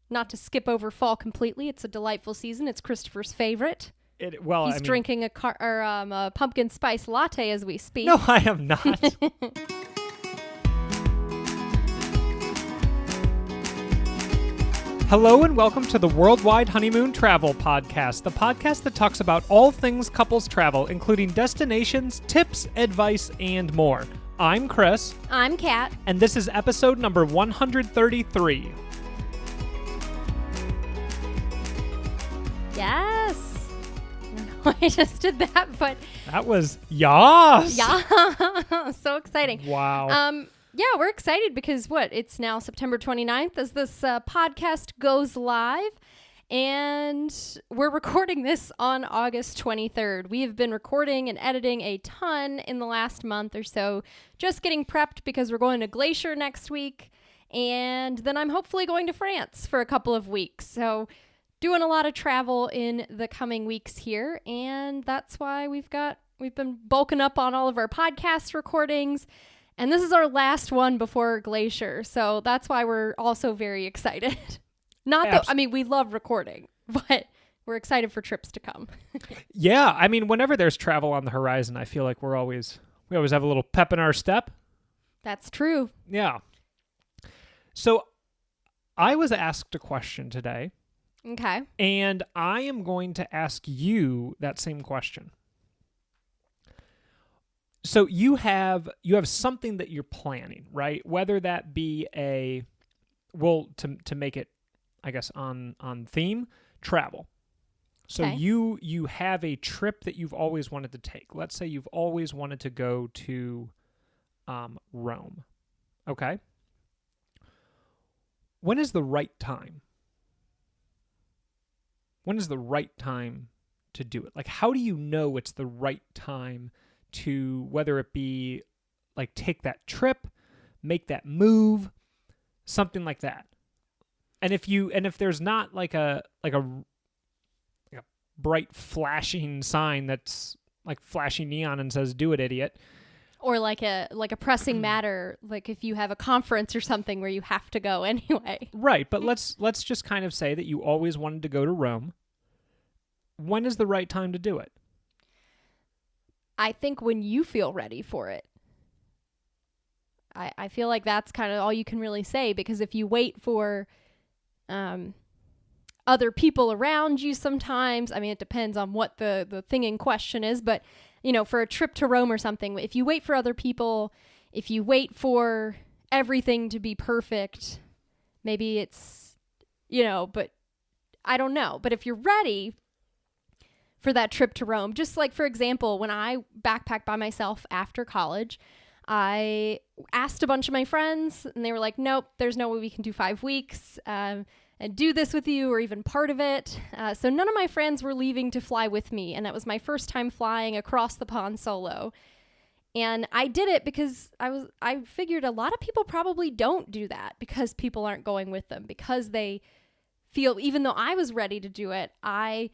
not to skip over fall completely. It's a delightful season. It's Christopher's favorite. He's drinking a pumpkin spice latte as we speak. No, I am not. Hello and welcome to the Worldwide Honeymoon Travel Podcast, the podcast that talks about all things couples travel, including destinations, tips, advice, and more. I'm Chris. I'm Kat. And this is episode number 133. Yes. I just did that, but... That was yas. Yeah. So exciting. Wow. Yeah, we're excited because it's now September 29th as this podcast goes live, and we're recording this on August 23rd. We have been recording and editing a ton in the last month or so, just getting prepped because we're going to Glacier next week, and then I'm hopefully going to France for a couple of weeks. So doing a lot of travel in the coming weeks here, and that's why we've been bulking up on all of our podcast recordings. And this is our last one before Glacier, so that's why we're also very excited. We love recording, but we're excited for trips to come. Yeah, I mean, whenever there's travel on the horizon, I feel like we always have a little pep in our step. That's true. Yeah. So I was asked a question today. Okay. And I am going to ask you that same question. So you have something that you're planning, right? Whether that be to make it, I guess, on theme, travel. So okay. you have a trip that you've always wanted to take. Let's say you've always wanted to go to Rome. Okay? When is the right time? When is the right time to do it? Like, how do you know it's the right time to, whether it be like take that trip, make that move, something like that? And if there's not like a bright flashing sign that's like flashing neon and says "Do it, idiot," or like a pressing matter, like if you have a conference or something where you have to go anyway. Right, but let's just kind of say that you always wanted to go to Rome. When is the right time to do it? I think when you feel ready for it. I feel like that's kind of all you can really say, because if you wait for other people around you sometimes, I mean, it depends on what the thing in question is, but, for a trip to Rome or something, if you wait for other people, if you wait for everything to be perfect, maybe it's, but I don't know. But if you're ready for that trip to Rome, just like, for example, when I backpacked by myself after college, I asked a bunch of my friends and they were like, nope, there's no way we can do 5 weeks and do this with you or even part of it. So none of my friends were leaving to fly with me. And that was my first time flying across the pond solo. And I did it because I figured a lot of people probably don't do that because people aren't going with them, because they feel, even though I was ready to do it, if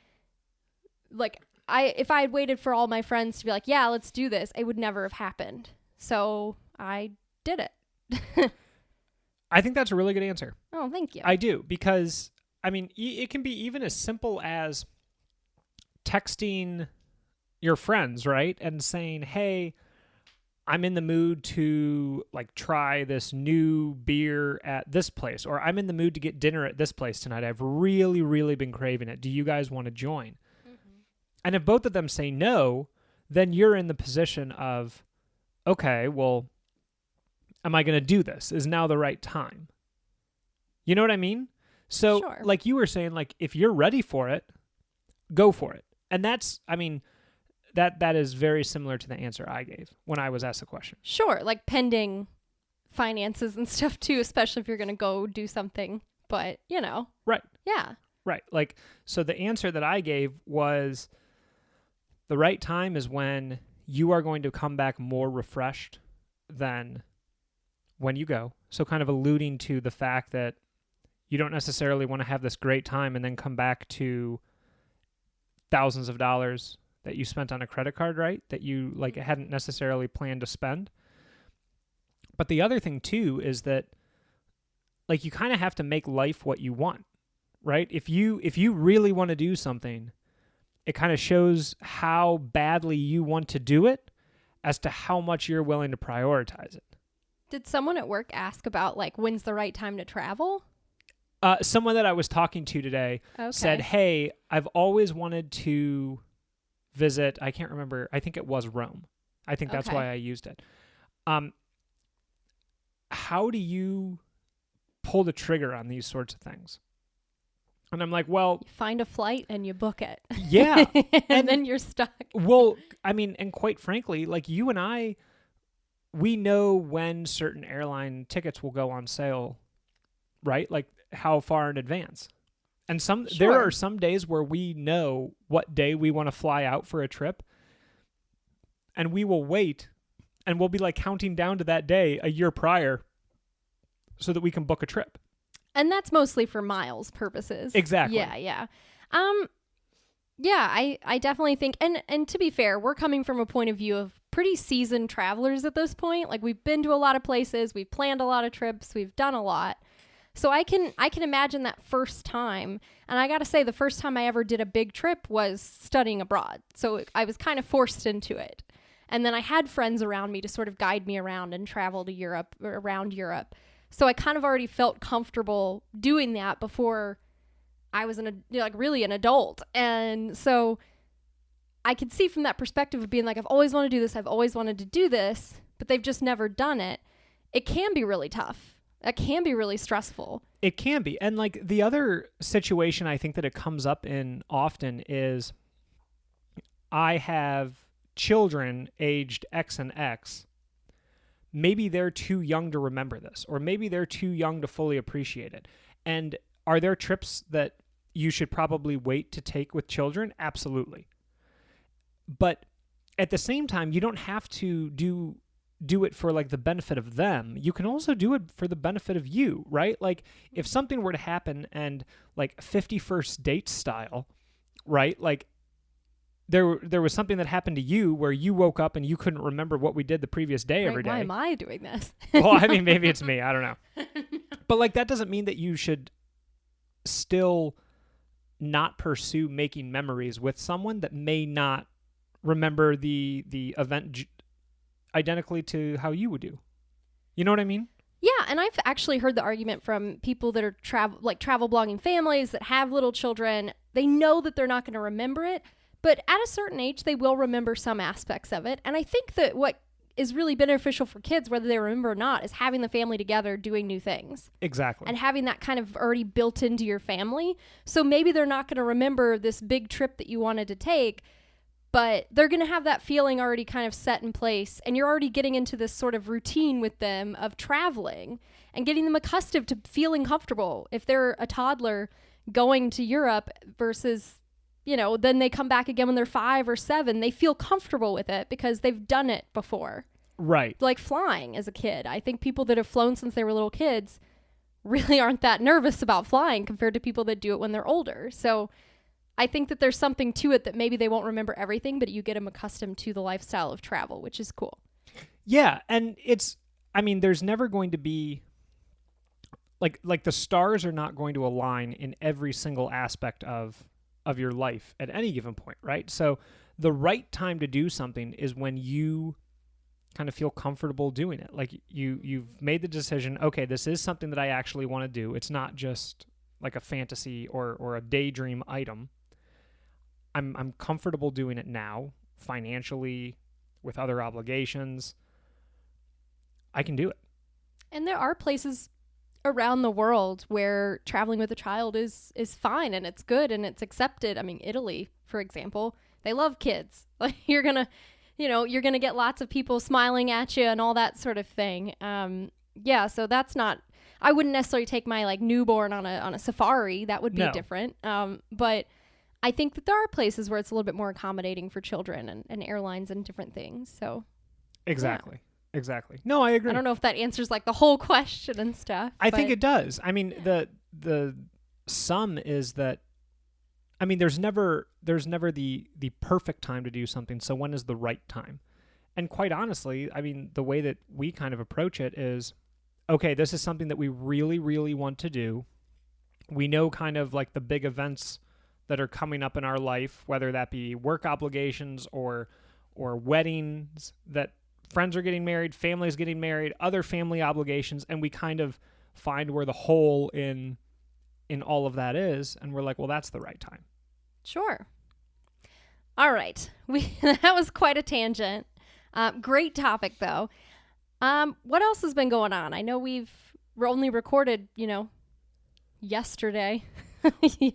I had waited for all my friends to be like, yeah, let's do this, it would never have happened. So I did it. I think that's a really good answer. Oh, thank you. I do, because, I mean, it can be even as simple as texting your friends, right? And saying, hey, I'm in the mood to try this new beer at this place, or I'm in the mood to get dinner at this place tonight. I've really, really been craving it. Do you guys want to join? And if both of them say no, then you're in the position of, okay, well, am I going to do this? Is now the right time? You know what I mean? So, sure. Like you were saying, if you're ready for it, go for it. And that's, I mean, that is very similar to the answer I gave when I was asked the question. Sure, like pending finances and stuff too, especially if you're going to go do something. But, Right. Yeah. Right. So the answer that I gave was, the right time is when you are going to come back more refreshed than when you go. So kind of alluding to the fact that you don't necessarily want to have this great time and then come back to thousands of dollars that you spent on a credit card, right? That you hadn't necessarily planned to spend. But the other thing too is that you kind of have to make life what you want. right? If you really want to do something, it kind of shows how badly you want to do it as to how much you're willing to prioritize it. Did someone at work ask about like when's the right time to travel? Someone that I was talking to today said, hey, I've always wanted to visit, I can't remember, I think it was Rome. I think that's why I used it. How do you pull the trigger on these sorts of things? And I'm like, well... You find a flight and you book it. Yeah. and then you're stuck. Well, I mean, and quite frankly, like you and I, we know when certain airline tickets will go on sale, right? Like how far in advance. And there are some days where we know what day we want to fly out for a trip, and we will wait, and we'll be like counting down to that day a year prior so that we can book a trip. And that's mostly for miles purposes. Exactly. Yeah. I definitely think, and to be fair, we're coming from a point of view of pretty seasoned travelers at this point. Like we've been to a lot of places, we've planned a lot of trips, we've done a lot. So I can imagine that first time. And I got to say, the first time I ever did a big trip was studying abroad. So I was kind of forced into it. And then I had friends around me to sort of guide me around and travel to Europe, or around Europe. So I kind of already felt comfortable doing that before I was really an adult. And so I could see from that perspective of being like, I've always wanted to do this. I've always wanted to do this, but they've just never done it. It can be really tough. That can be really stressful. It can be. And like the other situation I think that it comes up in often is I have children aged X and X. Maybe they're too young to remember this, or maybe they're too young to fully appreciate it. And are there trips that you should probably wait to take with children? Absolutely. But at the same time, you don't have to do it for like the benefit of them. You can also do it for the benefit of you, right? Like if something were to happen and like 51st date style, right? Like there was something that happened to you where you woke up and you couldn't remember what we did the previous day every day. Why am I doing this? Well, I mean, maybe it's me. I don't know. But like that doesn't mean that you should still not pursue making memories with someone that may not remember the event identically to how you would do. You know what I mean? Yeah, and I've actually heard the argument from people that are travel blogging families that have little children. They know that they're not going to remember it, but at a certain age, they will remember some aspects of it. And I think that what is really beneficial for kids, whether they remember or not, is having the family together doing new things. Exactly. And having that kind of already built into your family. So maybe they're not going to remember this big trip that you wanted to take, but they're going to have that feeling already kind of set in place. And you're already getting into this sort of routine with them of traveling and getting them accustomed to feeling comfortable. If they're a toddler going to Europe versus, then they come back again when they're 5 or 7, they feel comfortable with it because they've done it before. Right. Like flying as a kid. I think people that have flown since they were little kids really aren't that nervous about flying compared to people that do it when they're older. So I think that there's something to it that maybe they won't remember everything, but you get them accustomed to the lifestyle of travel, which is cool. Yeah, and there's never going to be, like the stars are not going to align in every single aspect of your life at any given point, right? So the right time to do something is when you kind of feel comfortable doing it. Like you've made the decision, okay, this is something that I actually want to do. It's not just like a fantasy or a daydream item. I'm comfortable doing it now, financially, with other obligations. I can do it. And there are places around the world where traveling with a child is fine and it's good and it's accepted. I mean, Italy, for example, they love kids. Like you're gonna get lots of people smiling at you and all that sort of thing. So that's not. I wouldn't necessarily take my like newborn on a safari. That would be different. But I think that there are places where it's a little bit more accommodating for children and airlines and different things. So exactly. Yeah. Exactly. No, I agree. I don't know if that answers like the whole question and stuff. I think it does. I mean, the sum is that, I mean, there's never the perfect time to do something. So when is the right time? And quite honestly, I mean, the way that we kind of approach it is, okay, this is something that we really, really want to do. We know kind of like the big events that are coming up in our life, whether that be work obligations or weddings, that friends are getting married, families getting married, other family obligations, and we kind of find where the hole in all of that is, and we're like, well, that's the right time. Sure. All right. That was quite a tangent. Great topic, though. What else has been going on? I know we've only recorded, yesterday.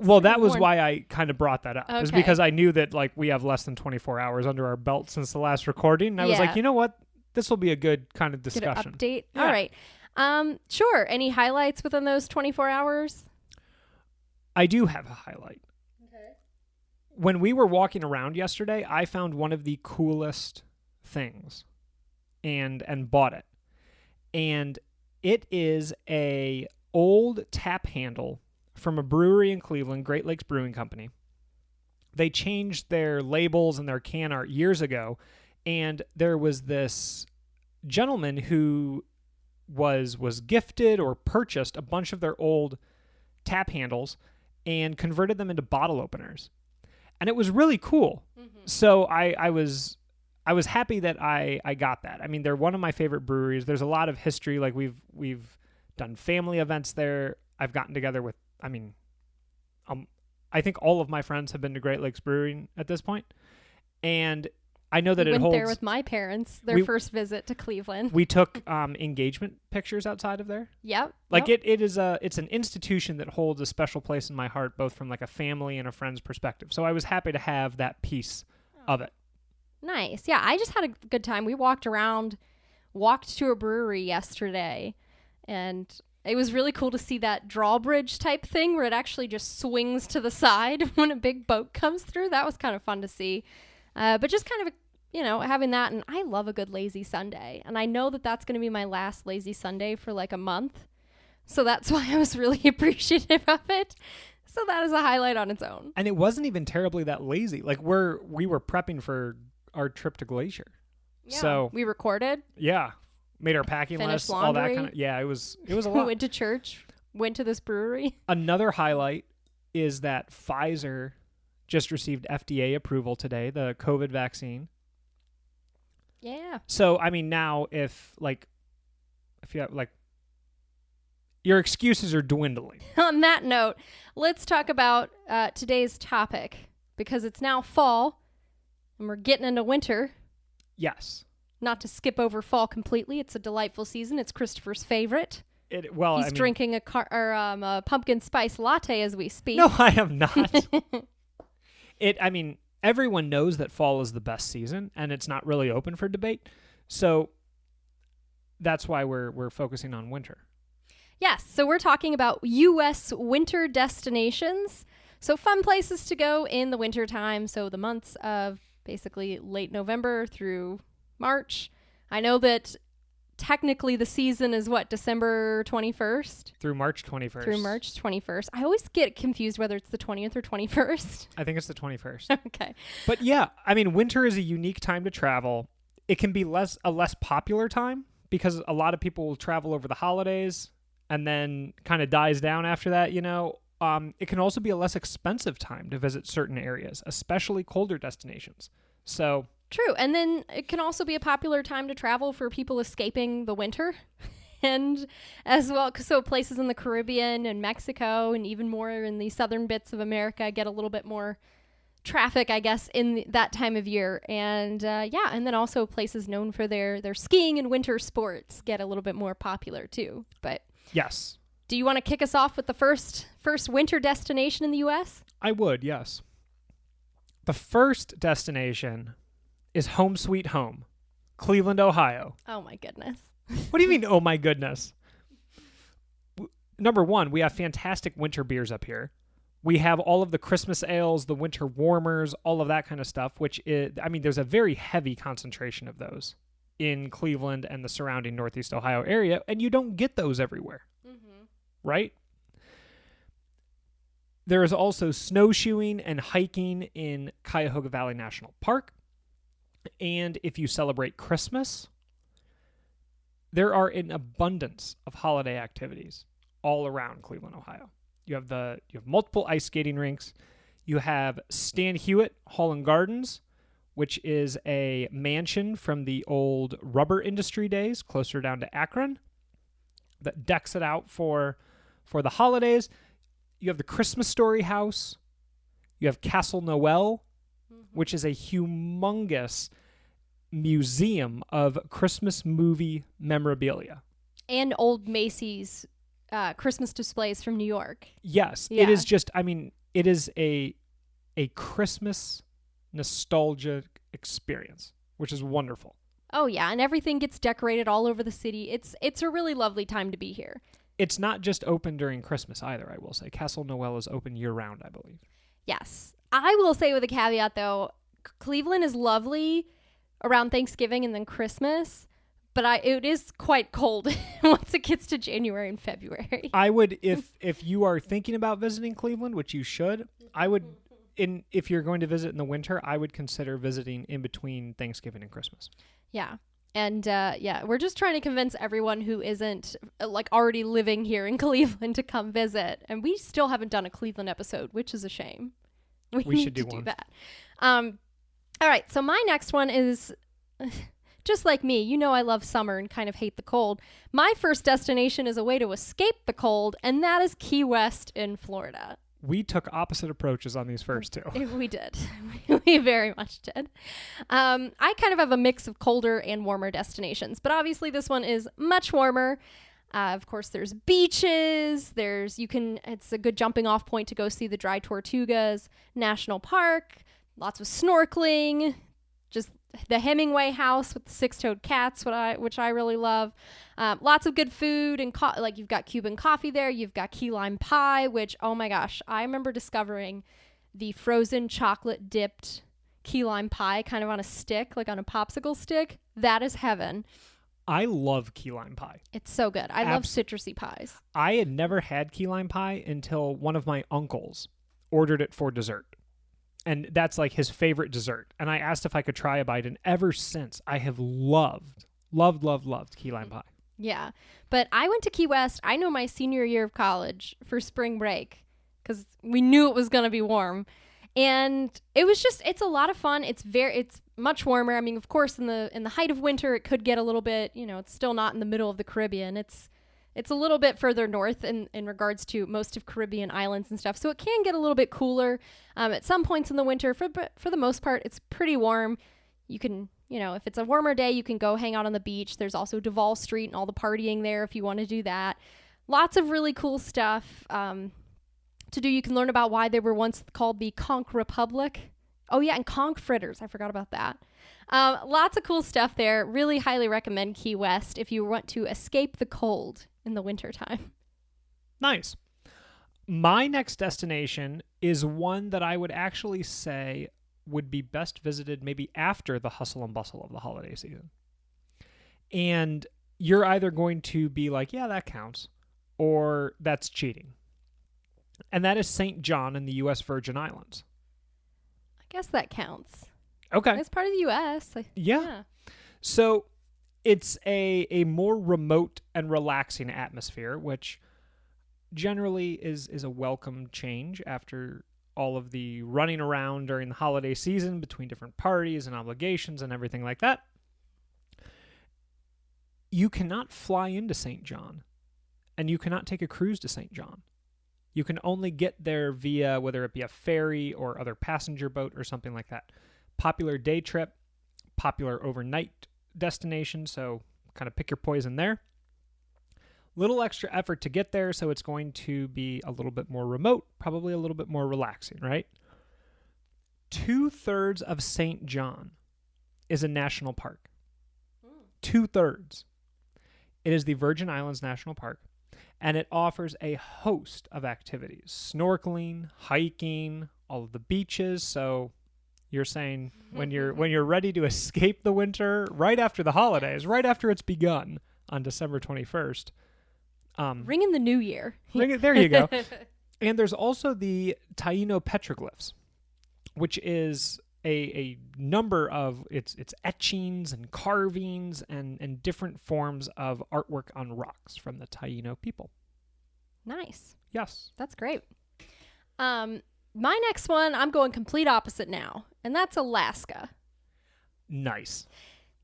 Well, that was why I kind of brought that up. Okay. Is because I knew that like we have less than 24 hours under our belt since the last recording. And I was like, you know what? This will be a good kind of discussion. Good update. Yeah. All right. Sure. Any highlights within those 24 hours? I do have a highlight. Okay. When we were walking around yesterday, I found one of the coolest things and bought it. And it is a old tap handle from a brewery in Cleveland, Great Lakes Brewing Company. They changed their labels and their can art years ago, and there was this gentleman who was gifted or purchased a bunch of their old tap handles and converted them into bottle openers. And it was really cool. Mm-hmm. So I was happy that I got that. I mean, they're one of my favorite breweries. There's a lot of history. Like we've done family events there. I've gotten together with, I think all of my friends have been to Great Lakes Brewing at this point. And I know that it holds... went there with my parents, their first visit to Cleveland. We took engagement pictures outside of there. Yep. Like it's an institution that holds a special place in my heart, both from like a family and a friend's perspective. So I was happy to have that piece of it. Nice. Yeah, I just had a good time. We walked to a brewery yesterday, and it was really cool to see that drawbridge type thing where it actually just swings to the side when a big boat comes through. That was kind of fun to see. But just kind of, having that. And I love a good lazy Sunday. And I know that that's going to be my last lazy Sunday for like a month. So that's why I was really appreciative of it. So that is a highlight on its own. And it wasn't even terribly that lazy. Like we were prepping for our trip to Glacier. Yeah, so we recorded. Yeah. Made our packing list, all that kind of. Yeah, it was a lot. Went to church, went to this brewery. Another highlight is that Pfizer just received FDA approval today, the COVID vaccine. Yeah. So, I mean, now if you have, your excuses are dwindling. On that note, let's talk about today's topic, because it's now fall and we're getting into winter. Yes. Not to skip over fall completely. It's a delightful season. It's Christopher's favorite. He's drinking a pumpkin spice latte as we speak. No, I am not. Everyone knows that fall is the best season, and it's not really open for debate. So that's why we're focusing on winter. Yes, so we're talking about U.S. winter destinations. So fun places to go in the winter time. So the months of basically late November through March. I know that technically the season is December 21st? Through March 21st. Through March 21st. I always get confused whether it's the 20th or 21st. I think it's the 21st. Okay. But yeah, winter is a unique time to travel. It can be a less popular time because a lot of people will travel over the holidays and then kind of dies down after that, It can also be a less expensive time to visit certain areas, especially colder destinations. So... True. And then it can also be a popular time to travel for people escaping the winter. And as well, so places in the Caribbean and Mexico and even more in the southern bits of America get a little bit more traffic, I guess, in that time of year. And and then also places known for their skiing and winter sports get a little bit more popular too. But yes. Do you want to kick us off with the first winter destination in the U.S.? I would, yes. The first destination is Home Sweet Home, Cleveland, Ohio. Oh my goodness. What do you mean, oh my goodness? Number one, we have fantastic winter beers up here. We have all of the Christmas ales, the winter warmers, all of that kind of stuff, which is, there's a very heavy concentration of those in Cleveland and the surrounding Northeast Ohio area, and you don't get those everywhere, right? There is also snowshoeing and hiking in Cuyahoga Valley National Park. And if you celebrate Christmas, there are an abundance of holiday activities all around Cleveland, Ohio. You have multiple ice skating rinks. You have Stan Hewitt Hall and Gardens, which is a mansion from the old rubber industry days, closer down to Akron, that decks it out for the holidays. You have the Christmas Story House. You have Castle Noel, which is a humongous museum of Christmas movie memorabilia. And old Macy's Christmas displays from New York. Yes. Yeah. It is just, I mean, it is a Christmas nostalgia experience, which is wonderful. Oh, yeah. And everything gets decorated all over the city. It's a really lovely time to be here. It's not just open during Christmas either, I will say. Castle Noel is open year-round, I believe. Yes. I will say with a caveat, though, Cleveland is lovely around Thanksgiving and then Christmas, but it is quite cold once it gets to January and February. I would, if you are thinking about visiting Cleveland, which you should, I would, if you're going to visit in the winter, I would consider visiting in between Thanksgiving and Christmas. Yeah. And we're just trying to convince everyone who isn't like already living here in Cleveland to come visit. And we still haven't done a Cleveland episode, which is a shame. We should do to one. do that. All right. So my next one is just like me. You know, I love summer and kind of hate the cold. My first destination is a way to escape the cold, and that is Key West in Florida. We took opposite approaches on these first two. We did. We very much did. I kind of have a mix of colder and warmer destinations, but obviously this one is much warmer. Of course, there's beaches. It's a good jumping off point to go see the Dry Tortugas National Park. Lots of snorkeling. Just the Hemingway house with the six-toed cats, which I really love. Lots of good food and like you've got Cuban coffee there. You've got key lime pie, which, oh my gosh, I remember discovering the frozen chocolate dipped key lime pie kind of on a stick, like on a popsicle stick. That is heaven. I love key lime pie. It's so good. I love citrusy pies. I had never had key lime pie until one of my uncles ordered it for dessert. And that's like his favorite dessert. And I asked if I could try a bite. And ever since, I have loved key lime pie. Yeah. But I went to Key West, I know my senior year of college for spring break because we knew it was going to be warm. And it's a lot of fun. It's much warmer. I mean, of course, in the height of winter, it could get a little bit, it's still not in the middle of the Caribbean. It's a little bit further north in regards to most of Caribbean islands and stuff. So it can get a little bit cooler at some points in the winter. For the most part, it's pretty warm. You can, if it's a warmer day, you can go hang out on the beach. There's also Duval Street and all the partying there if you want to do that. Lots of really cool stuff to do. You can learn about why they were once called the Conch Republic. Oh, yeah, and conch fritters. I forgot about that. Lots of cool stuff there. Really highly recommend Key West if you want to escape the cold in the wintertime. Nice. My next destination is one that I would actually say would be best visited maybe after the hustle and bustle of the holiday season. And you're either going to be like, yeah, that counts, or that's cheating. And that is St. John in the U.S. Virgin Islands. I guess that counts. Okay. It's part of the U.S. Yeah. So it's a more remote and relaxing atmosphere, which generally is a welcome change after all of the running around during the holiday season between different parties and obligations and everything like that. You cannot fly into St. John, and you cannot take a cruise to St. John. You can only get there via whether it be a ferry or other passenger boat or something like that. Popular day trip, popular overnight destination, so kind of pick your poison there. Little extra effort to get there, so it's going to be a little bit more remote, probably a little bit more relaxing, right? 2/3 of St. John is a national park. 2/3. It is the Virgin Islands National Park, and it offers a host of activities. Snorkeling, hiking, all of the beaches, so you're saying when you're ready to escape the winter, right after the holidays, right after it's begun on December 21st. Ring in the new year. There you go. And there's also the Taino petroglyphs, which is a number of it's etchings and carvings and different forms of artwork on rocks from the Taino people. Nice. Yes. That's great. My next one, I'm going complete opposite now, and that's Alaska. Nice.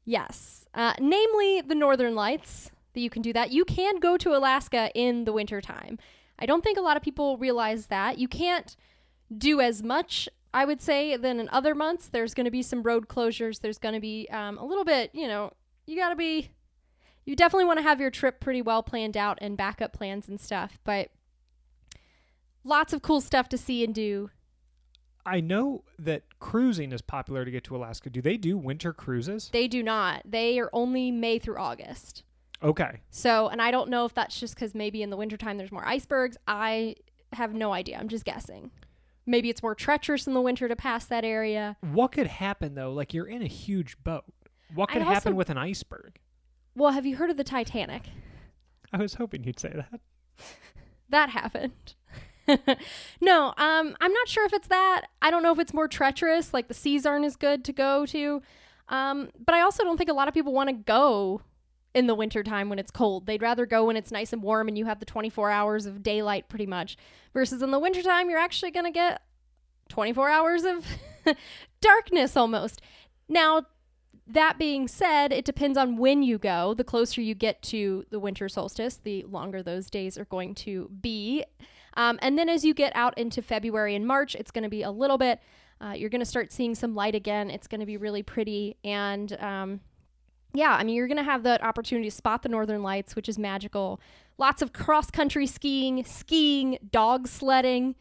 Yes. Namely the Northern Lights, that you can do that. You can go to Alaska in the wintertime. I don't think a lot of people realize that. You can't do as much, I would say, than in other months. There's going to be some road closures. There's going to be a little bit, you definitely want to have your trip pretty well planned out and backup plans and stuff, but lots of cool stuff to see and do. I know that cruising is popular to get to Alaska. Do they do winter cruises? They do not. They are only May through August. Okay. So, and I don't know if that's just because maybe in the wintertime there's more icebergs. I have no idea. I'm just guessing. Maybe it's more treacherous in the winter to pass that area. What could happen, though? Like, you're in a huge boat. What could happen with an iceberg? Well, have you heard of the Titanic? I was hoping you'd say that. That happened. No, I'm not sure if it's that. I don't know if it's more treacherous, like the seas aren't as good to go to. But I also don't think a lot of people want to go in the wintertime when it's cold. They'd rather go when it's nice and warm and you have the 24 hours of daylight pretty much. Versus in the wintertime, you're actually going to get 24 hours of darkness almost. Now, that being said, it depends on when you go. The closer you get to the winter solstice, the longer those days are going to be. And then as you get out into February and March, it's going to be a little bit, you're going to start seeing some light again. It's going to be really pretty. And you're going to have the opportunity to spot the Northern Lights, which is magical. Lots of cross-country skiing, dog sledding,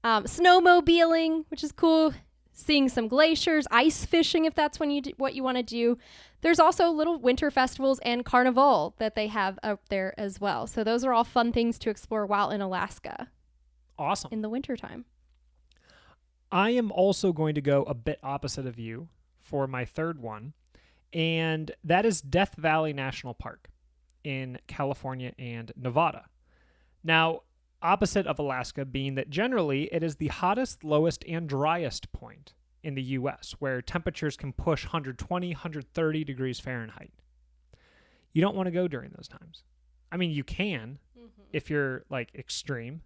snowmobiling, which is cool. Seeing some glaciers, ice fishing if that's what you want to do. There's also little winter festivals and carnival that they have out there as well. So those are all fun things to explore while in Alaska. Awesome. In the wintertime. I am also going to go a bit opposite of you for my third one, and that is Death Valley National Park in California and Nevada. Now, opposite of Alaska being that generally it is the hottest, lowest, and driest point in the U.S., where temperatures can push 120, 130 degrees Fahrenheit. You don't want to go during those times. I mean, you can if you're like extreme,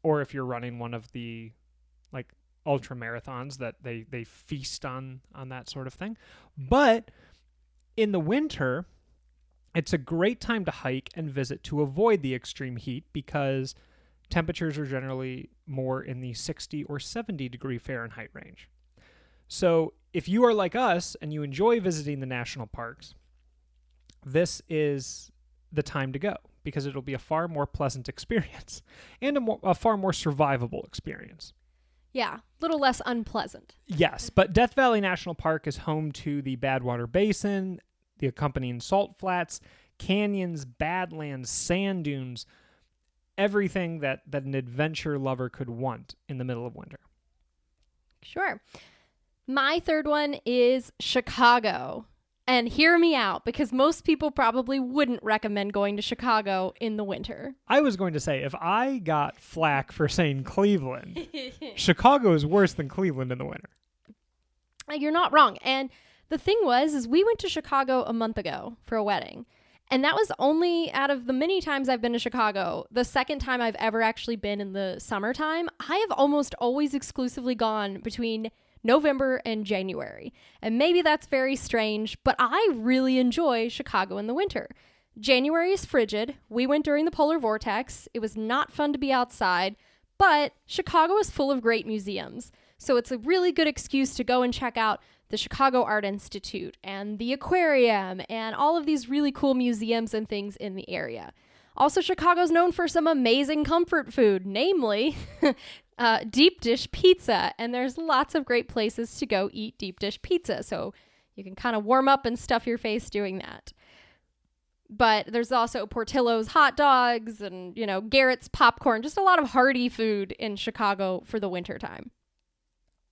or if you're running one of the like ultra marathons that they feast on that sort of thing. But in the winter, it's a great time to hike and visit to avoid the extreme heat because temperatures are generally more in the 60 or 70 degree Fahrenheit range. So if you are like us and you enjoy visiting the national parks, this is the time to go because it'll be a far more pleasant experience and a far more survivable experience. Yeah, a little less unpleasant. Yes, but Death Valley National Park is home to the Badwater Basin, the accompanying salt flats, canyons, badlands, sand dunes, everything that an adventure lover could want in the middle of winter. Sure. My third one is Chicago. And hear me out, because most people probably wouldn't recommend going to Chicago in the winter. I was going to say, if I got flack for saying Cleveland, Chicago is worse than Cleveland in the winter. You're not wrong. And the thing is we went to Chicago a month ago for a wedding. And that was only out of the many times I've been to Chicago, the second time I've ever actually been in the summertime. I have almost always exclusively gone between November and January. And maybe that's very strange, but I really enjoy Chicago in the winter. January is frigid. We went during the polar vortex. It was not fun to be outside, but Chicago is full of great museums. So it's a really good excuse to go and check out the Chicago Art Institute and the aquarium and all of these really cool museums and things in the area. Also, Chicago's known for some amazing comfort food, namely deep dish pizza. And there's lots of great places to go eat deep dish pizza. So you can kind of warm up and stuff your face doing that. But there's also Portillo's hot dogs and, Garrett's popcorn, just a lot of hearty food in Chicago for the wintertime.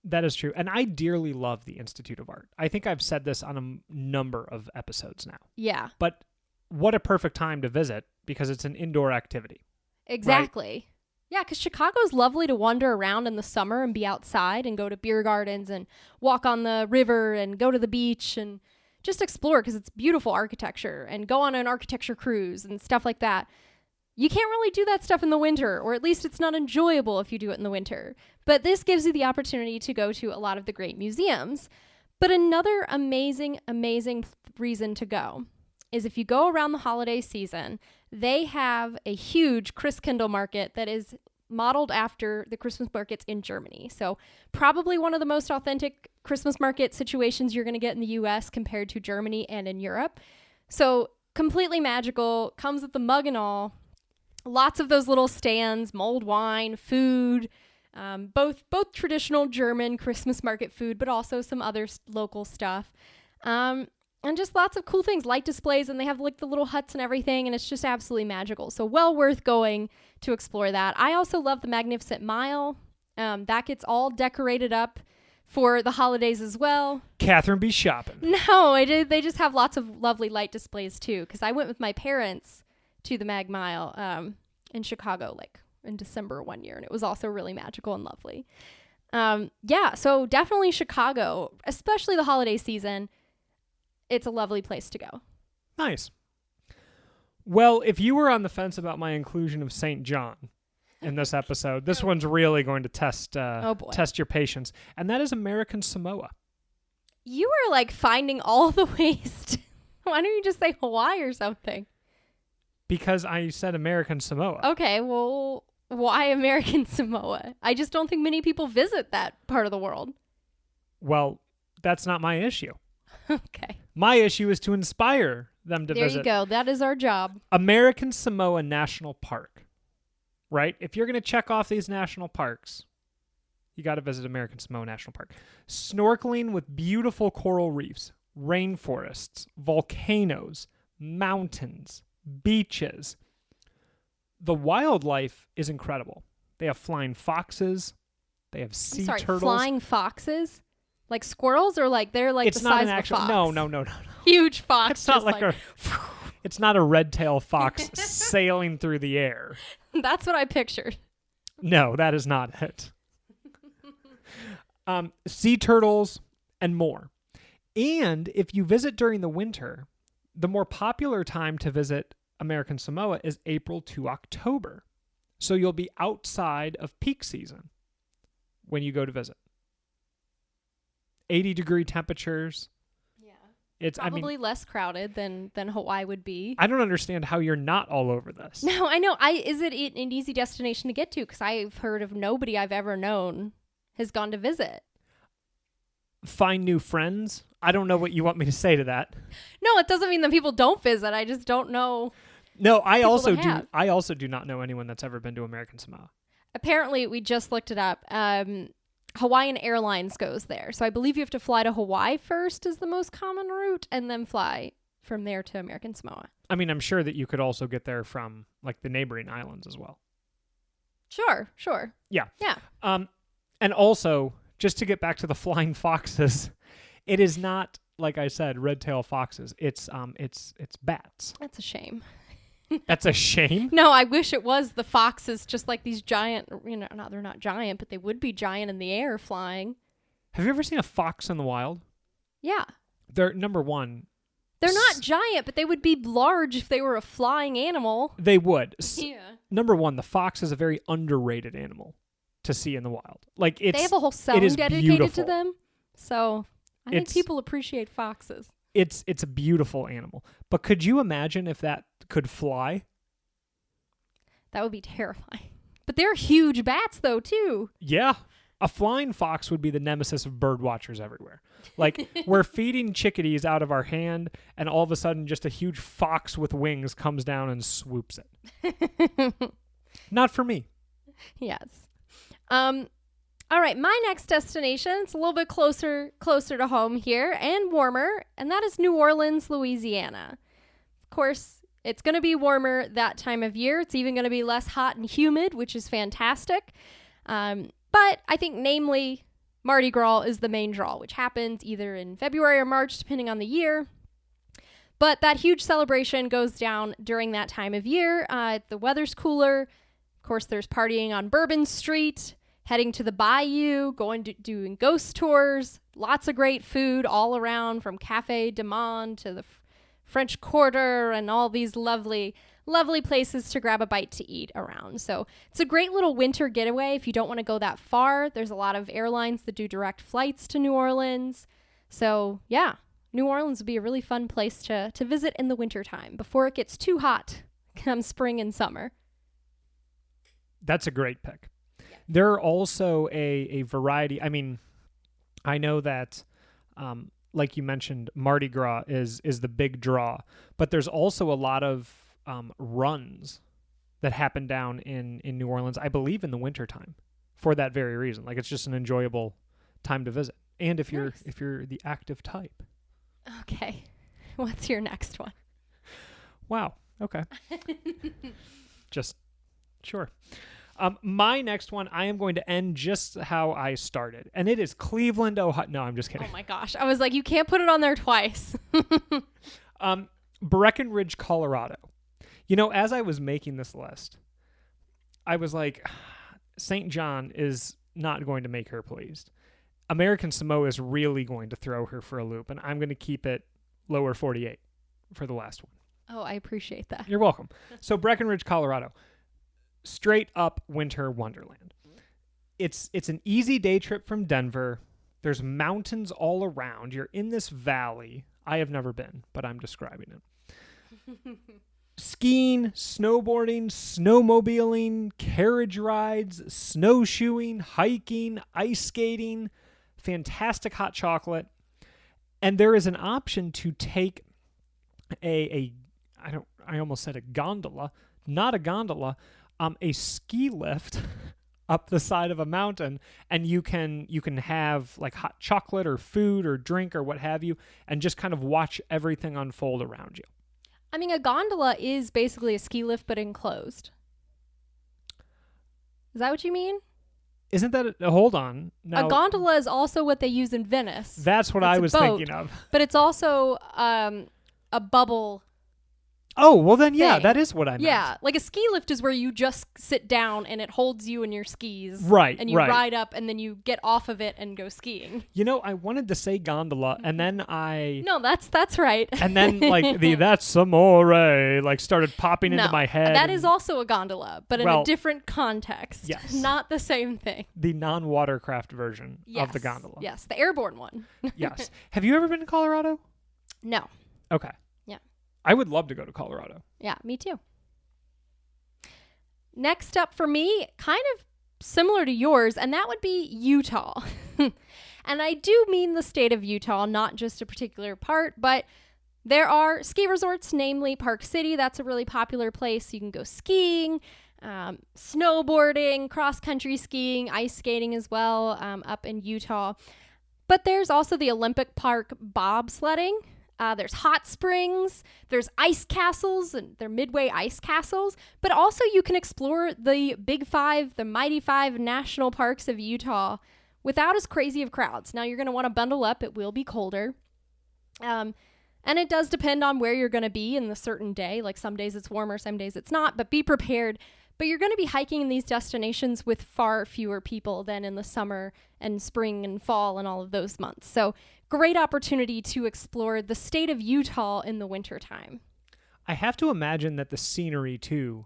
That is true. And I dearly love the Institute of Art. I think I've said this on a number of episodes now. Yeah. But what a perfect time to visit because it's an indoor activity. Exactly. Right? Yeah, because Chicago's lovely to wander around in the summer and be outside and go to beer gardens and walk on the river and go to the beach and just explore because it's beautiful architecture and go on an architecture cruise and stuff like that. you can't really do that stuff in the winter, or at least it's not enjoyable if you do it in the winter. But this gives you the opportunity to go to a lot of the great museums. But another amazing, amazing reason to go is if you go around the holiday season, they have a huge Christkindl market that is modeled after the Christmas markets in Germany. So probably one of the most authentic Christmas market situations you're going to get in the US compared to Germany and in Europe. So completely magical, comes with the mug and all. Lots of those little stands, mulled wine, food, both traditional German Christmas market food, but also some other local stuff. And just lots of cool things, light displays, and they have like the little huts and everything, and it's just absolutely magical. So well worth going to explore that. I also love the Magnificent Mile. That gets all decorated up for the holidays as well. Catherine be shopping. No, they just have lots of lovely light displays too, because I went with my parents to the Mag Mile in Chicago, like in December one year, and it was also really magical and lovely. Yeah, so definitely Chicago, especially the holiday season. It's a lovely place to go. Nice. Well, if you were on the fence about my inclusion of St. John in this episode, this one's really going to test your patience, and that is American Samoa. You are like finding all the ways to... Why don't you just say Hawaii or something? Because I said American Samoa. Okay, well, why American Samoa? I just don't think many people visit that part of the world. Well, that's not my issue. Okay. My issue is to inspire them to visit. There you go. That is our job. American Samoa National Park. Right? If you're going to check off these national parks, you got to visit American Samoa National Park. Snorkeling with beautiful coral reefs, rainforests, volcanoes, mountains, beaches. The wildlife is incredible. They have flying foxes. They have sea turtles. Flying foxes? Like squirrels, or like they're like it's the not size an of actual, a fox? No. Huge fox. It's not like it's not a red-tailed fox sailing through the air. That's what I pictured. No, that is not it. Sea turtles and more. And if you visit during the winter, the more popular time to visit American Samoa is April to October. So you'll be outside of peak season when you go to visit. 80-degree temperatures. Yeah. It's probably less crowded than Hawaii would be. I don't understand how you're not all over this. No, I know. Is it an easy destination to get to? Because I've heard of nobody I've ever known has gone to visit. Find new friends? I don't know what you want me to say to that. No, it doesn't mean that people don't visit. I just don't know. No, I also do not know anyone that's ever been to American Samoa. Apparently, we just looked it up. Hawaiian Airlines goes there. So I believe you have to fly to Hawaii first is the most common route, and then fly from there to American Samoa. I mean, I'm sure that you could also get there from like the neighboring islands as well. Sure. Yeah. Yeah. And also, just to get back to the flying foxes, it is not, like I said, red-tailed foxes. It's bats. That's a shame. That's a shame? No, I wish it was the foxes, just like these giant, they're not giant, but they would be giant in the air flying. Have you ever seen a fox in the wild? Yeah. They're, number one... They're not giant, but they would be large if they were a flying animal. They would. Yeah. Number one, the fox is a very underrated animal to see in the wild. Like they have a whole song dedicated beautiful. to them. So I think people appreciate foxes. It's a beautiful animal. But could you imagine if that could fly? That would be terrifying. But they're huge bats, though, too. Yeah. A flying fox would be the nemesis of bird watchers everywhere. Like, we're feeding chickadees out of our hand, and all of a sudden just a huge fox with wings comes down and swoops it. Not for me. Yes. All right, my next destination, it's a little bit closer to home here and warmer, and that is New Orleans, Louisiana. Of course, it's going to be warmer that time of year. It's even going to be less hot and humid, which is fantastic. But I think namely Mardi Gras is the main draw, which happens either in February or March, depending on the year. But that huge celebration goes down during that time of year. The weather's cooler. Of course, there's partying on Bourbon Street, heading to the bayou, doing ghost tours, lots of great food all around from Café du Monde to the French Quarter and all these lovely lovely places to grab a bite to eat around. So it's a great little winter getaway if you don't want to go that far. There's a lot of airlines that do direct flights to New Orleans. So yeah, New Orleans would be a really fun place to visit in the wintertime before it gets too hot come spring and summer. That's a great pick. Yeah. There are also a variety. I mean, I know that, like you mentioned, Mardi Gras is the big draw, but there's also a lot of runs that happen down in New Orleans, I believe in the wintertime, for that very reason. Like, it's just an enjoyable time to visit. And if you're the active type. Okay. What's your next one? Wow. Okay. Just sure. My next one, I am going to end just how I started, and it is Cleveland, Ohio. No, I'm just kidding. Oh my gosh. I was like, you can't put it on there twice. Breckenridge, Colorado. You know, as I was making this list, I was like, St. John is not going to make her pleased. American Samoa is really going to throw her for a loop, and I'm going to keep it lower 48 for the last one. Oh, I appreciate that. You're welcome. So Breckenridge, Colorado. Straight up winter wonderland. It's an easy day trip from Denver. There's mountains all around. You're in this valley. I have never been, but I'm describing it. Skiing, snowboarding, snowmobiling, carriage rides, snowshoeing, hiking, ice skating, fantastic hot chocolate. And there is an option to take I almost said a gondola, not a gondola, a ski lift up the side of a mountain, and you can have like hot chocolate or food or drink or what have you, and just kind of watch everything unfold around you. I mean, a gondola is basically a ski lift, but enclosed. Is that what you mean? Isn't that hold on. Now, a gondola is also what they use in Venice. That's what I was thinking of. But it's also a bubble. Oh, well then, yeah, thing. that is what I meant. Yeah, like a ski lift is where you just sit down and it holds you in your skis. Right, and you ride up and then you get off of it and go skiing. You know, I wanted to say gondola and then No, that's right. And then like that's amore like started popping into my head. That is also a gondola, but in a different context. Yes. Not the same thing. The non-watercraft version of the gondola. Yes, the airborne one. Yes. Have you ever been to Colorado? No. Okay. Yeah. I would love to go to Colorado. Yeah, me too. Next up for me, kind of similar to yours, and that would be Utah. And I do mean the state of Utah, not just a particular part, but there are ski resorts, namely Park City. That's a really popular place. You can go skiing, snowboarding, cross-country skiing, ice skating as well, up in Utah. But there's also the Olympic Park bobsledding. There's hot springs, there's ice castles, and they're midway ice castles, but also you can explore the Big Five, the Mighty Five national parks of Utah without as crazy of crowds. Now, you're going to want to bundle up. It will be colder. And it does depend on where you're going to be in the certain day. Like some days it's warmer, some days it's not, but be prepared. But you're going to be hiking in these destinations with far fewer people than in the summer and spring and fall and all of those months. So great opportunity to explore the state of Utah in the wintertime. I have to imagine that the scenery, too,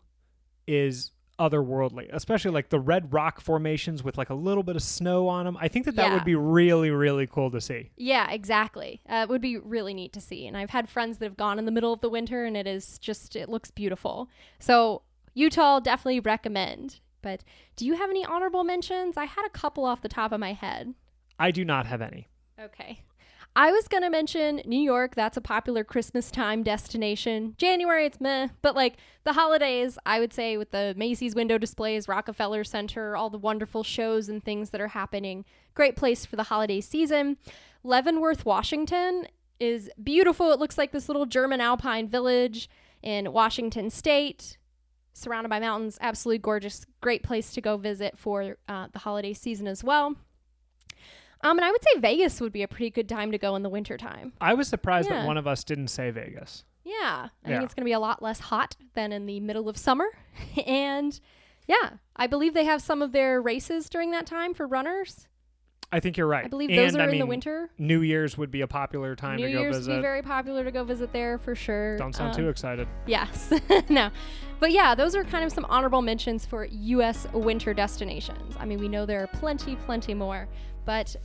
is otherworldly, especially like the red rock formations with like a little bit of snow on them. I think that would be really, really cool to see. Yeah, exactly. It would be really neat to see. And I've had friends that have gone in the middle of the winter, and it looks beautiful. So Utah, definitely recommend. But do you have any honorable mentions? I had a couple off the top of my head. I do not have any. Okay. I was going to mention New York. That's a popular Christmas time destination. January, it's meh. But like the holidays, I would say with the Macy's window displays, Rockefeller Center, all the wonderful shows and things that are happening. Great place for the holiday season. Leavenworth, Washington is beautiful. It looks like this little German alpine village in Washington State, surrounded by mountains. Absolutely gorgeous. Great place to go visit for the holiday season as well. And I would say Vegas would be a pretty good time to go in the wintertime. I was surprised that one of us didn't say Vegas. Yeah. I think it's going to be a lot less hot than in the middle of summer. And yeah, I believe they have some of their races during that time for runners. I think you're right. I believe those And, are I in the mean, winter. New Year's would be a popular time New to go Year's visit. would be very popular to go visit there for sure. Don't sound too excited. Yes. No. But yeah, those are kind of some honorable mentions for U.S. winter destinations. I mean, we know there are plenty more, but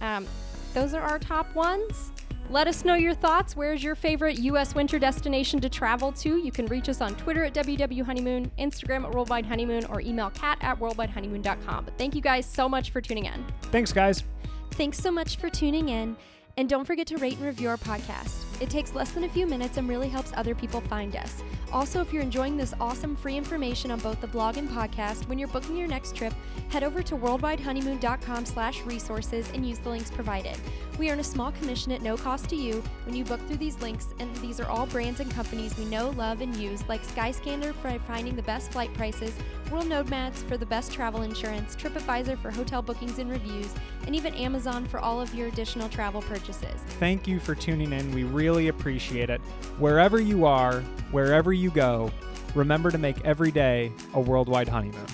those are our top ones. Let us know your thoughts. Where's your favorite U.S. winter destination to travel to? You can reach us on Twitter at WWHoneymoon, Instagram at Worldwide Honeymoon, or email kat@worldwidehoneymoon.com. But thank you guys so much for tuning in. Thanks, guys. Thanks so much for tuning in. And don't forget to rate and review our podcast. It takes less than a few minutes and really helps other people find us. Also, if you're enjoying this awesome free information on both the blog and podcast, when you're booking your next trip, head over to worldwidehoneymoon.com/resources and use the links provided. We earn a small commission at no cost to you when you book through these links, and these are all brands and companies we know, love, and use, like Skyscanner for finding the best flight prices, World Nomads for the best travel insurance, TripAdvisor for hotel bookings and reviews, and even Amazon for all of your additional travel purchases. Thank you for tuning in. We really appreciate it. Wherever you are, wherever you go, remember to make every day a worldwide honeymoon.